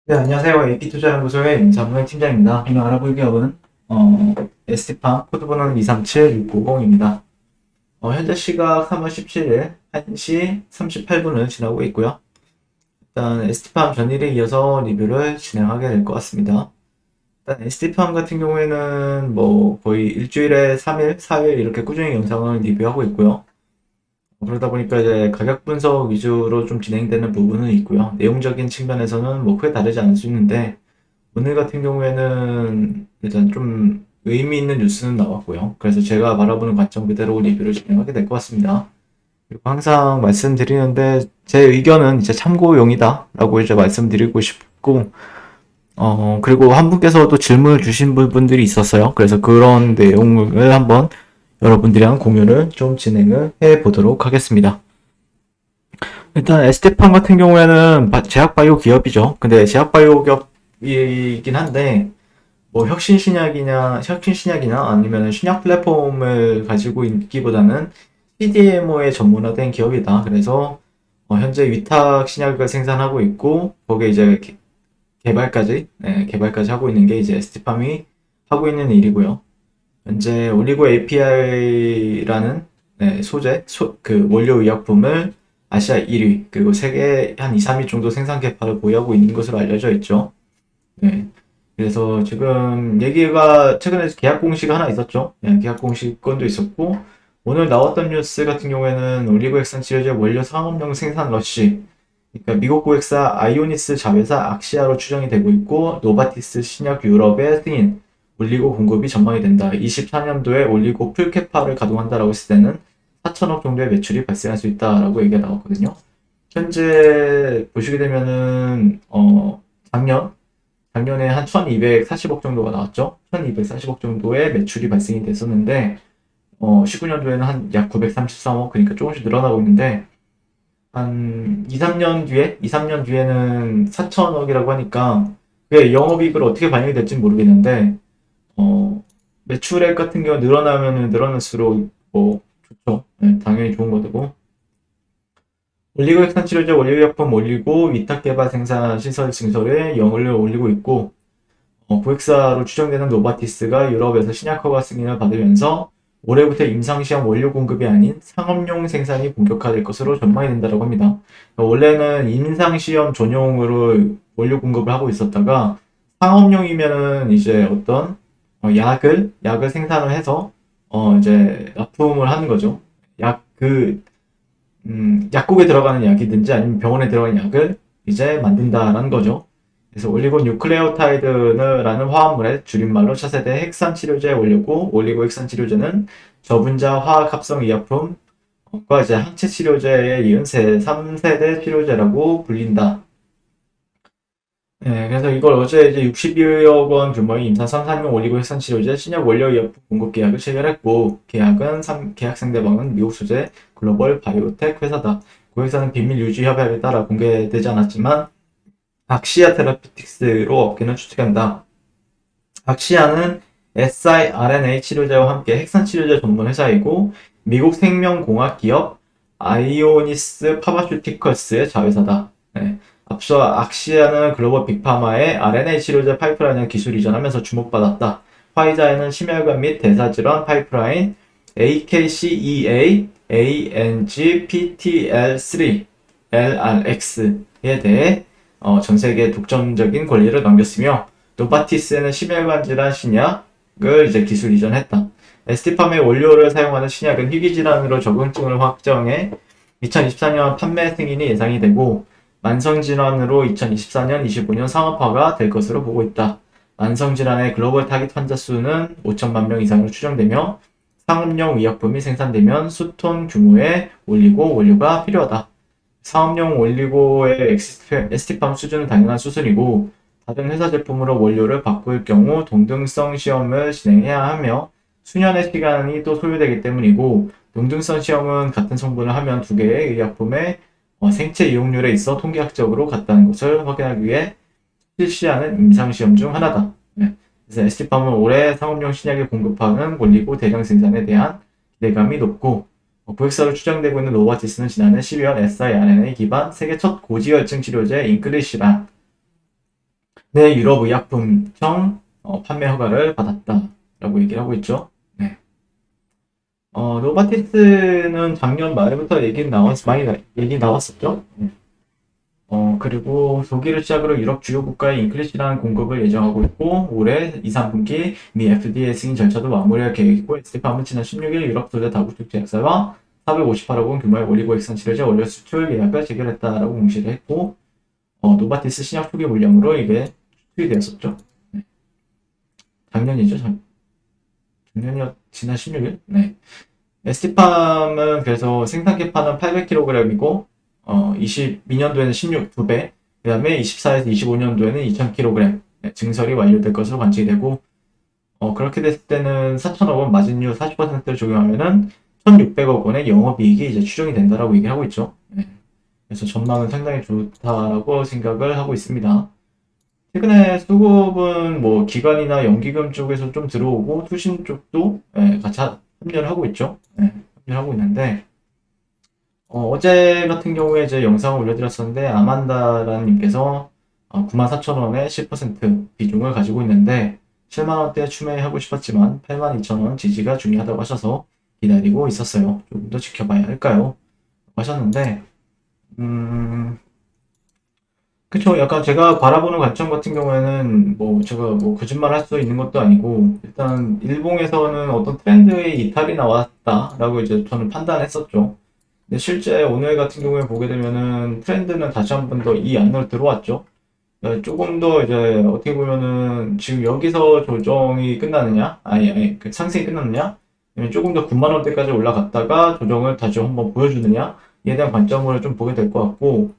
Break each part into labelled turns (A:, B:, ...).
A: 네, 안녕하세요. AP투자연구소의 임상문 팀장입니다. 오늘 알아볼 기업은 ST팜 코드번호는 237690입니다. 현재 시각 3월 17일 1시 38분을 지나고 있고요. 일단 ST팜 전일에 이어서 리뷰를 진행하게 될 것 같습니다. 일단 ST팜 같은 경우에는 뭐 거의 일주일에 3일, 4일 이렇게 꾸준히 영상을 리뷰하고 있고요. 그러다 보니까 이제 가격 분석 위주로 좀 진행되는 부분은 있고요. 내용적인 측면에서는 뭐 크게 다르지 않을 수 있는데 오늘 같은 경우에는 일단 좀 의미 있는 뉴스는 나왔고요. 그래서 제가 바라보는 관점 그대로 리뷰를 진행하게 될 것 같습니다. 그리고 항상 말씀드리는데 제 의견은 이제 참고용이다라고 이제 말씀드리고 싶고, 그리고 한 분께서도 질문을 주신 분들이 있었어요. 그래서 그런 내용을 한번 여러분들이랑 공유를 좀 진행을 해 보도록 하겠습니다. 일단 에스테판 같은 경우에는 제약바이오 기업이죠. 근데 제약바이오 기업이긴 한데 뭐 혁신신약이나 아니면 신약 플랫폼을 가지고 있기보다는 CDMO에 전문화된 기업이다. 그래서 현재 위탁 신약을 생산하고 있고 거기에 이제 개발까지 하고 있는 게 이제 에스티팜이 하고 있는 일이고요. 현재 올리고 API라는 그 원료 의약품을 아시아 1위, 그리고 세계 한 2, 3위 정도 생산 개파를 보유하고 있는 것으로 알려져 있죠. 네. 그래서 지금 얘기가 최근에 계약 공식 하나 있었죠. 계약 공식 건도 있었고, 오늘 나왔던 뉴스 같은 경우에는 올리고 액산 치료제 원료 상업용 생산 러쉬, 그러니까 미국 고객사 아이오니스 자회사 악시아로 추정이 되고 있고, 노바티스 신약 유럽의 승인, 올리고 공급이 전망이 된다. 24년도에 올리고 풀캐파를 가동한다라고 했을 때는 4천억 정도의 매출이 발생할 수 있다라고 얘기가 나왔거든요. 현재 보시게 되면은 작년에 한 1240억 정도가 나왔죠. 1240억 정도의 매출이 발생이 됐었는데 19년도에는 한 약 933억, 그러니까 조금씩 늘어나고 있는데 한 2, 3년 뒤에는 4천억이라고 하니까 그게 영업이익으로 어떻게 반영이 될지는 모르겠는데 매출액 같은 경우 늘어나면은 늘어날수록 뭐 좋죠. 네, 당연히 좋은 거고. 올리고 핵산 치료제 원료약품 올리고 위탁 개발 생산 시설 증설에 영을 올리고 있고 고객사로 추정되는 노바티스가 유럽에서 신약 허가 승인을 받으면서 올해부터 임상시험 원료 공급이 아닌 상업용 생산이 본격화될 것으로 전망이 된다고 합니다. 원래는 임상시험 전용으로 원료 공급을 하고 있었다가 상업용이면은 이제 어떤 약을 생산을 해서 이제 납품을 하는 거죠. 약 약국에 들어가는 약이든지 아니면 병원에 들어가는 약을 이제 만든다라는 거죠. 그래서 올리고 뉴클레오타이드라는 화합물의 줄임말로 차세대 핵산 치료제 원료고, 올리고 핵산 치료제는 저분자 화학 합성 의약품과 이제 항체 치료제에 이은 3세대 치료제라고 불린다. 네, 그래서 이걸 어제 이제 62억 원 규모의 임상 3, 4년 올리고 핵산 치료제 신약 원료 의약품 공급 계약을 체결했고, 계약 상대방은 미국 소재 글로벌 바이오텍 회사다. 고객사는 비밀 유지 협약에 따라 공개되지 않았지만 악시아 테라피틱스로 업계는 추측한다. 악시아는 siRNA 치료제와 함께 핵산 치료제 전문 회사이고 미국 생명공학 기업 아이오니스 파마슈티컬스의 자회사다. 네. 앞서 악시아는 글로벌 빅파마의 RNA 치료제 파이프라인을 기술 이전하면서 주목받았다. 화이자에는 심혈관 및 대사질환 파이프라인 AKCEA ANGPTL3 LRX에 대해 전 세계 독점적인 권리를 넘겼으며 노바티스에는 심혈관 질환 신약을 이제 기술 이전했다. 에스티팜의 원료를 사용하는 신약은 희귀질환으로 적응증을 확정해 2024년 판매 승인이 예상이 되고 만성질환으로 2024년, 25년 상업화가 될 것으로 보고 있다. 만성질환의 글로벌 타깃 환자 수는 5천만 명 이상으로 추정되며 상업용 의약품이 생산되면 수톤 규모의 올리고 원료가 필요하다. 상업용 올리고의 에스티팜 수준은 당연한 수준이고 다른 회사 제품으로 원료를 바꿀 경우 동등성 시험을 진행해야 하며 수년의 시간이 또 소요되기 때문이고 동등성 시험은 같은 성분을 하면 두 개의 의약품의 생체 이용률에 있어 통계학적으로 같다는 것을 확인하기 위해 실시하는 임상시험 중 하나다. 네. 그래서 에스티팜은 올해 상업용 신약을 공급하는 올리고 대량 생산에 대한 기대감이 높고 고객사로 추정되고 있는 노바티스는 지난해 12월 siRNA 기반 세계 첫 고지혈증 치료제 인클리시란 내 유럽의약품청 판매 허가를 받았다라고 얘기를 하고 있죠. 네. 노바티스는 작년 말부터 얘기 나왔었죠. 그리고 독일을 시작으로 유럽 주요 국가에 인클리시라는 공급을 예정하고 있고, 올해 2, 3분기 미 FDA 승인 절차도 마무리할 계획이고, ST팜은 지난 16일 유럽 소재 다국적 제약사와 458억 원 규모의 올리고 액상 치료제 원료 수출 계약을 체결했다라고 공시를 했고, 노바티스 신약 초기 물량으로 이게 수출이 되었었죠. 네. 작년이죠. 작년이요. 지난 16일? 네. ST팜은 그래서 생산 계파는 800kg이고, 22년도에는 2배, 그 다음에 24에서 25년도에는 2000kg 증설이 완료될 것으로 관측이 되고, 그렇게 됐을 때는 4천억 원 마진율 40%를 적용하면은 1600억 원의 영업이익이 이제 추정이 된다라고 얘기를 하고 있죠. 네. 그래서 전망은 상당히 좋다라고 생각을 하고 있습니다. 최근에 수급은 뭐 기관이나 연기금 쪽에서 좀 들어오고 투신 쪽도 같이 합류를 하고 있죠. 합류를 하고 있는데, 어제 같은 경우에 이제 영상을 올려드렸었는데, 아만다라는 님께서 94,000원에 10% 비중을 가지고 있는데, 7만원대 추매하고 싶었지만 82,000원 지지가 중요하다고 하셔서 기다리고 있었어요. 조금 더 지켜봐야 할까요? 하셨는데, 그쵸. 약간 제가 바라보는 관점 같은 경우에는 뭐 제가 뭐 거짓말 할 수 있는 것도 아니고, 일단 일봉에서는 어떤 트렌드의 이탈이 나왔다라고 이제 저는 판단했었죠. 근데 실제 오늘 같은 경우에 보게 되면은 트렌드는 다시 한 번 더 이 안으로 들어왔죠. 조금 더 이제 어떻게 보면은 지금 여기서 조정이 끝나느냐, 아니 그 상승이 끝났느냐, 아니면 조금 더 9만 원대까지 올라갔다가 조정을 다시 한번 보여주느냐에 대한 관점을 좀 보게 될 것 같고,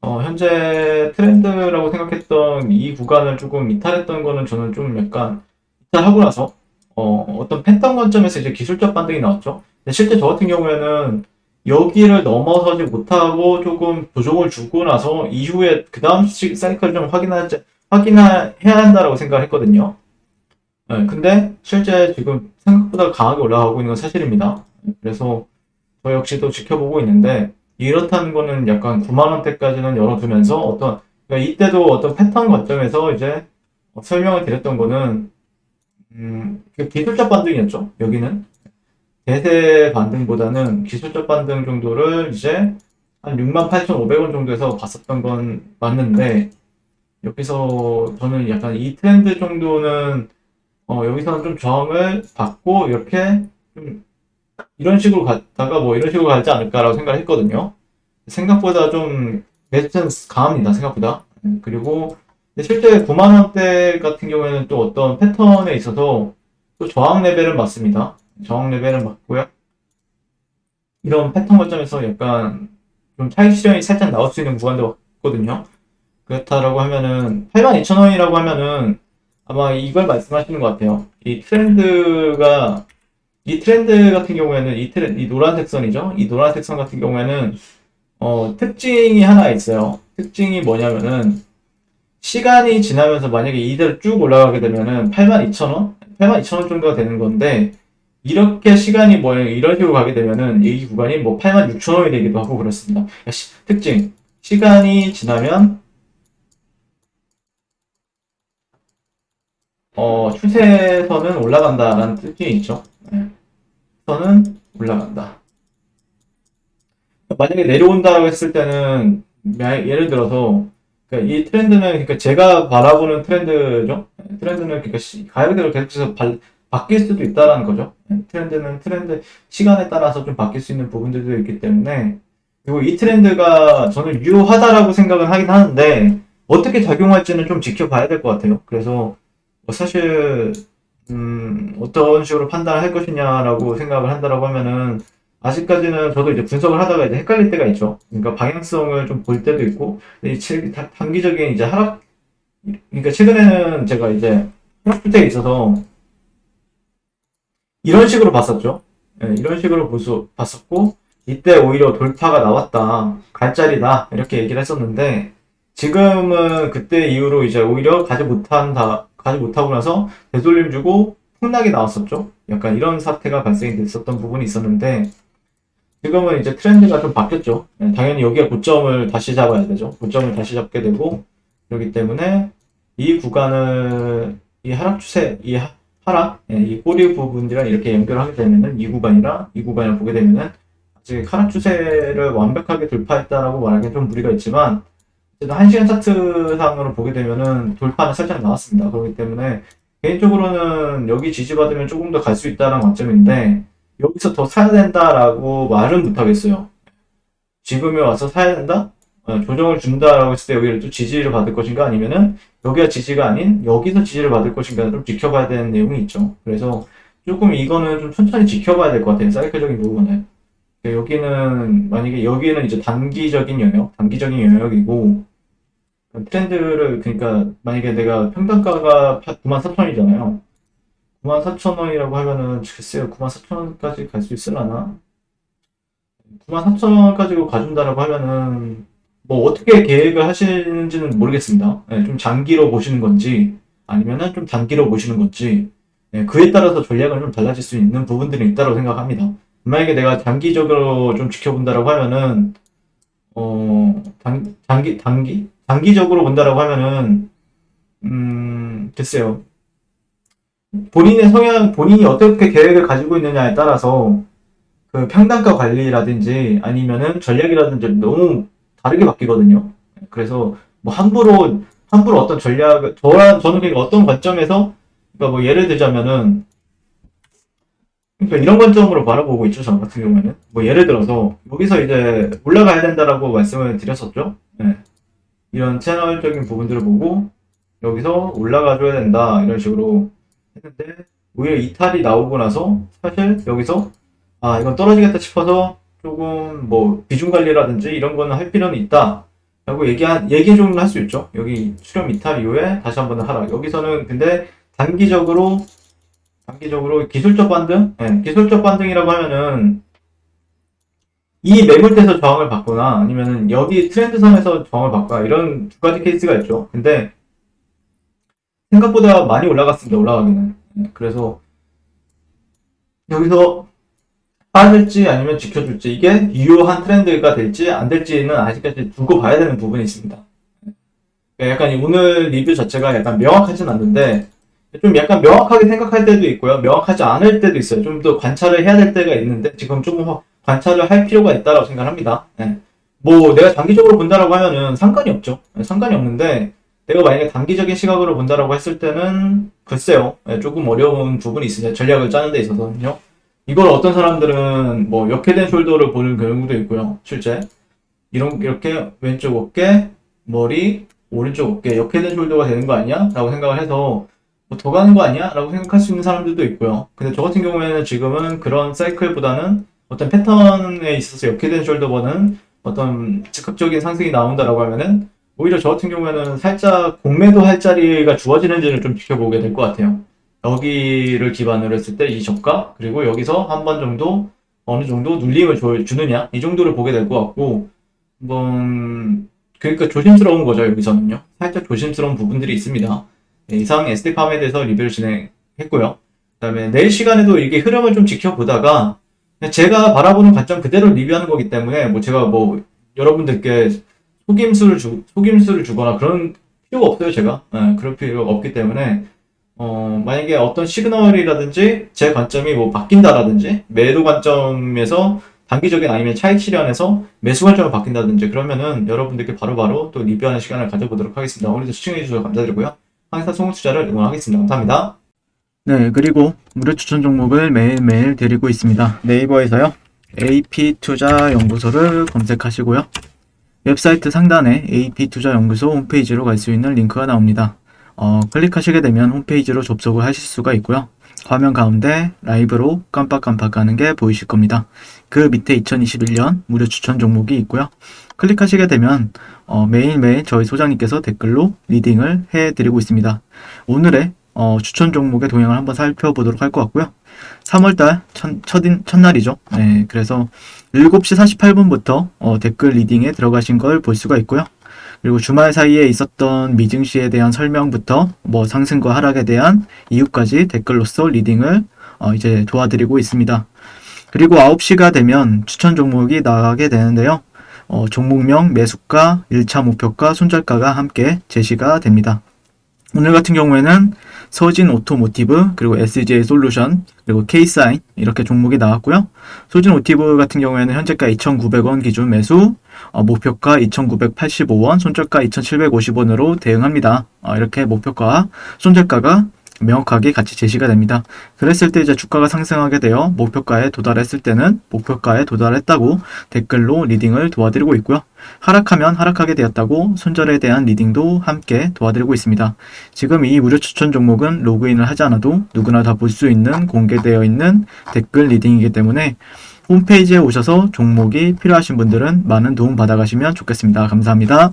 A: 현재 트렌드라고 생각했던 이 구간을 조금 이탈했던 거는 저는 좀 약간 이탈하고 나서 어떤 패턴 관점에서 이제 기술적 반등이 나왔죠. 근데 실제 저 같은 경우에는 여기를 넘어서지 못하고 조금 조정을 주고 나서 이후에 그 다음 사이클을 좀 확인해야 한다라고 생각을 했거든요. 네, 근데 실제 지금 생각보다 강하게 올라가고 있는 건 사실입니다. 그래서 저 역시도 지켜보고 있는데, 이렇다는 거는 약간 9만 원대까지는 열어두면서 그러니까 이때도 어떤 패턴 관점에서 이제 설명을 드렸던 거는 그 기술적 반등이었죠. 여기는 대세 반등보다는 기술적 반등 정도를 이제 한 68,500원 정도에서 봤었던 건 맞는데, 여기서 저는 약간 이 트렌드 정도는 여기서는 좀 저항을 받고 이렇게 좀 이런 식으로 갔다가 뭐 이런 식으로 가지 않을까라고 생각을 했거든요. 생각보다 좀 레지스턴스 강합니다. 생각보다. 그리고 실제 9만 원대 같은 경우에는 또 어떤 패턴에 있어서 또 저항 레벨은 맞습니다. 저항 레벨은 맞고요. 이런 패턴 관점에서 약간 좀 차익 실현이 살짝 나올 수 있는 구간도 있거든요. 그렇다라고 하면은 82,000원이라고 하면은 아마 이걸 말씀하시는 것 같아요. 이 트렌드 같은 경우에는 이 노란색 선이죠. 이 노란색 선 같은 경우에는 특징이 하나 있어요. 특징이 뭐냐면은 시간이 지나면서 만약에 이대로 쭉 올라가게 되면은 82,000원? 82,000원 정도가 되는 건데, 이렇게 시간이 뭐 이런 식으로 가게 되면은 이 구간이 뭐 86,000원이 되기도 하고 그렇습니다. 특징. 시간이 지나면 추세선은 올라간다라는 특징이 있죠. 네. 선은 올라간다. 만약에 내려온다고 했을 때는 예를 들어서 그러니까 이 트렌드는 그러니까 제가 바라보는 트렌드죠. 트렌드는 그러니까 가격대로 계속해서 바뀔 수도 있다라는 거죠. 트렌드는 트렌드 시간에 따라서 좀 바뀔 수 있는 부분들도 있기 때문에, 그리고 이 트렌드가 저는 유효하다라고 생각은 하긴 하는데 어떻게 작용할지는 좀 지켜봐야 될 것 같아요. 그래서 뭐 사실 어떤 식으로 판단을 할 것이냐라고 생각을 한다라고 하면은, 아직까지는 저도 이제 분석을 하다가 이제 헷갈릴 때가 있죠. 그러니까 방향성을 좀 볼 때도 있고, 단기적인 이제 그러니까 최근에는 제가 이제 하락주택에 있어서 이런 식으로 봤었죠. 네, 이런 식으로 봤었고, 이때 오히려 돌파가 나왔다, 갈 자리다, 이렇게 얘기를 했었는데, 지금은 그때 이후로 이제 오히려 가지 못하고 나서 되돌림 주고 폭락이 나왔었죠. 약간 이런 사태가 발생이 됐었던 부분이 있었는데, 지금은 이제 트렌드가 좀 바뀌었죠. 당연히 여기가 고점을 다시 잡아야 되죠. 고점을 다시 잡게 되고, 그렇기 때문에 이 구간을 이 하락 추세, 하락, 이 꼬리 부분이랑 이렇게 연결하게 되면은 이 구간이랑 이 구간을 보게 되면은 아직 하락 추세를 완벽하게 돌파했다라고 말하기엔 좀 무리가 있지만 어쨌든 1시간 차트상으로 보게 되면은 돌파는 살짝 나왔습니다. 그렇기 때문에 개인적으로는 여기 지지받으면 조금 더 갈 수 있다는 관점인데 여기서 더 사야 된다라고 말은 못하겠어요. 지금에 와서 사야 된다? 조정을 준다라고 했을 때 여기를 또 지지를 받을 것인가 아니면은 여기가 지지가 아닌 여기서 지지를 받을 것인가 좀 지켜봐야 되는 내용이 있죠. 그래서 조금 이거는 좀 천천히 지켜봐야 될 것 같아요. 사이클적인 부분을. 여기는 만약에 여기는 이제 단기적인 영역이고 트렌드를 그러니까 만약에 내가 평단가가 94,000원이잖아요. 94,000원이라고 하면은 글쎄요 94,000원까지 갈 수 있으려나? 94,000원 가지고 가준다라고 하면은 뭐 어떻게 계획을 하시는지는 모르겠습니다. 네, 좀 장기로 보시는 건지 아니면은 좀 단기로 보시는 건지 네, 그에 따라서 전략은 좀 달라질 수 있는 부분들이 있다고 생각합니다. 만약에 내가 장기적으로 좀 지켜본다라고 하면은 단기적으로 본다라고 하면은 글쎄요. 본인의 성향, 본인이 어떻게 계획을 가지고 있느냐에 따라서 그 평단가 관리라든지 아니면은 전략이라든지 너무 다르게 바뀌거든요. 그래서 뭐 함부로 어떤 전략을 저는 그러니까 어떤 관점에서 그러니까 뭐 예를 들자면은 그러니까 이런 관점으로 바라보고 있죠. 저 같은 경우에는 뭐 예를 들어서 여기서 이제 올라가야 된다라고 말씀을 드렸었죠. 네. 이런 채널적인 부분들을 보고 여기서 올라가줘야 된다 이런 식으로 했는데 오히려 이탈이 나오고 나서 사실 여기서 아 이건 떨어지겠다 싶어서 조금 뭐 비중 관리라든지 이런 거는 할 필요는 있다 라고 얘기 좀 할 수 있죠. 여기 수렴 이탈 이후에 다시 한번 하락. 여기서는 근데 단기적으로 기술적 반등? 네, 기술적 반등이라고 하면은 이 매물대에서 저항을 받거나 아니면은 여기 트렌드선에서 저항을 받거나 이런 두 가지 케이스가 있죠. 근데 생각보다 많이 올라갔습니다. 올라가기는. 네, 그래서 여기서 빠질지 아니면 지켜줄지 이게 유효한 트렌드가 될지 안 될지는 아직까지 두고 봐야 되는 부분이 있습니다. 약간 오늘 리뷰 자체가 약간 명확하진 않는데 좀 약간 명확하게 생각할 때도 있고요. 명확하지 않을 때도 있어요. 좀 더 관찰을 해야 될 때가 있는데 지금 조금 관찰을 할 필요가 있다고 생각합니다. 네. 뭐 내가 장기적으로 본다라고 하면은 상관이 없죠. 네, 상관이 없는데 내가 만약에 단기적인 시각으로 본다라고 했을 때는 글쎄요. 네, 조금 어려운 부분이 있으요 전략을 짜는 데 있어서는요. 이걸 어떤 사람들은 뭐 역회된 숄더를 보는 경우도 있고요. 실제 이렇게 왼쪽 어깨, 머리, 오른쪽 어깨 역회된 숄더가 되는 거 아니야? 라고 생각을 해서 뭐 더 가는 거 아니야? 라고 생각할 수 있는 사람들도 있고요. 근데 저 같은 경우에는 지금은 그런 사이클보다는 어떤 패턴에 있어서 역회된 숄더보다는 어떤 즉각적인 상승이 나온다라고 하면은 오히려 저 같은 경우에는 살짝 공매도 할 자리가 주어지는지를 좀 지켜보게 될 것 같아요. 여기를 기반으로 했을 때 이 저가 그리고 여기서 한 번 정도 어느 정도 눌림을 주느냐 이 정도를 보게 될 것 같고 한번 그러니까 조심스러운 거죠. 여기서는요 살짝 조심스러운 부분들이 있습니다. 네, 이상 SD팜에 대해서 리뷰를 진행했고요. 그 다음에 내일 시간에도 이게 흐름을 좀 지켜보다가 제가 바라보는 관점 그대로 리뷰하는 거기 때문에 뭐 제가 뭐 여러분들께 속임수를 주거나 그런 필요가 없어요. 제가 그럴 필요가 없기 때문에 만약에 어떤 시그널이라든지 제 관점이 뭐 바뀐다라든지 매도 관점에서 단기적인 아니면 차익 실현에서 매수 관점을 바뀐다든지 그러면은 여러분들께 바로바로 또 리뷰하는 시간을 가져보도록 하겠습니다. 오늘도 시청해주셔서 감사드리고요. 항상 송투자를 응원하겠습니다. 감사합니다. 네, 그리고 무료 추천 종목을 매일매일 드리고 있습니다. 네이버에서요. AP투자연구소를 검색하시고요. 웹사이트 상단에 AP투자연구소 홈페이지로 갈 수 있는 링크가 나옵니다. 클릭하시게 되면 홈페이지로 접속을 하실 수가 있고요. 화면 가운데 라이브로 깜빡깜빡 하는 게 보이실 겁니다. 그 밑에 2021년 무료 추천 종목이 있고요. 클릭하시게 되면 매일매일 저희 소장님께서 댓글로 리딩을 해드리고 있습니다. 오늘의 추천 종목의 동향을 한번 살펴보도록 할 것 같고요. 3월달 첫날이죠. 네, 그래서 7시 48분부터 댓글 리딩에 들어가신 걸 볼 수가 있고요. 그리고 주말 사이에 있었던 미증시에 대한 설명부터 뭐 상승과 하락에 대한 이유까지 댓글로서 리딩을 이제 도와드리고 있습니다. 그리고 9시가 되면 추천 종목이 나가게 되는데요. 종목명, 매수가, 1차 목표가, 손절가가 함께 제시가 됩니다. 오늘 같은 경우에는 서진 오토모티브, 그리고 SJ 솔루션, 그리고 K사인 이렇게 종목이 나왔고요. 서진 오토모티브 같은 경우에는 현재가 2,900원 기준 매수, 목표가 2,985원, 손절가 2,750원으로 대응합니다. 이렇게 목표가, 손절가가 명확하게 같이 제시가 됩니다. 그랬을 때 이제 주가가 상승하게 되어 목표가에 도달했을 때는 목표가에 도달했다고 댓글로 리딩을 도와드리고 있고요. 하락하면 하락하게 되었다고 손절에 대한 리딩도 함께 도와드리고 있습니다. 지금 이 무료 추천 종목은 로그인을 하지 않아도 누구나 다 볼 수 있는 공개되어 있는 댓글 리딩이기 때문에 홈페이지에 오셔서 종목이 필요하신 분들은 많은 도움 받아가시면 좋겠습니다. 감사합니다.